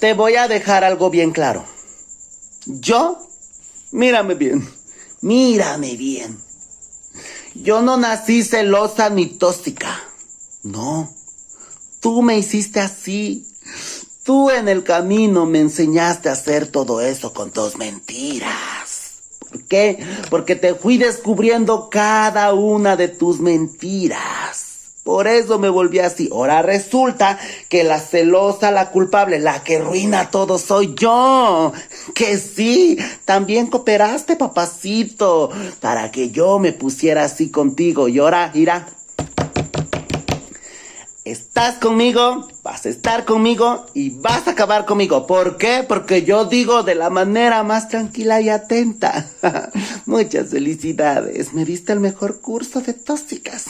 te voy a dejar algo bien claro. Yo, mírame bien. Yo no nací celosa ni tóxica. No, tú me hiciste así. Tú en el camino me enseñaste a hacer todo eso con tus mentiras. ¿Por qué? Porque te fui descubriendo cada una de tus mentiras. Por eso me volví así. Ahora resulta que la celosa, la culpable, la que arruina todo soy yo. Que sí, también cooperaste, papacito, para que yo me pusiera así contigo. Y ahora, mira, estás conmigo, vas a estar conmigo y vas a acabar conmigo. ¿Por qué? Porque yo digo de la manera más tranquila y atenta. Muchas felicidades. Me diste el mejor curso de tóxicas.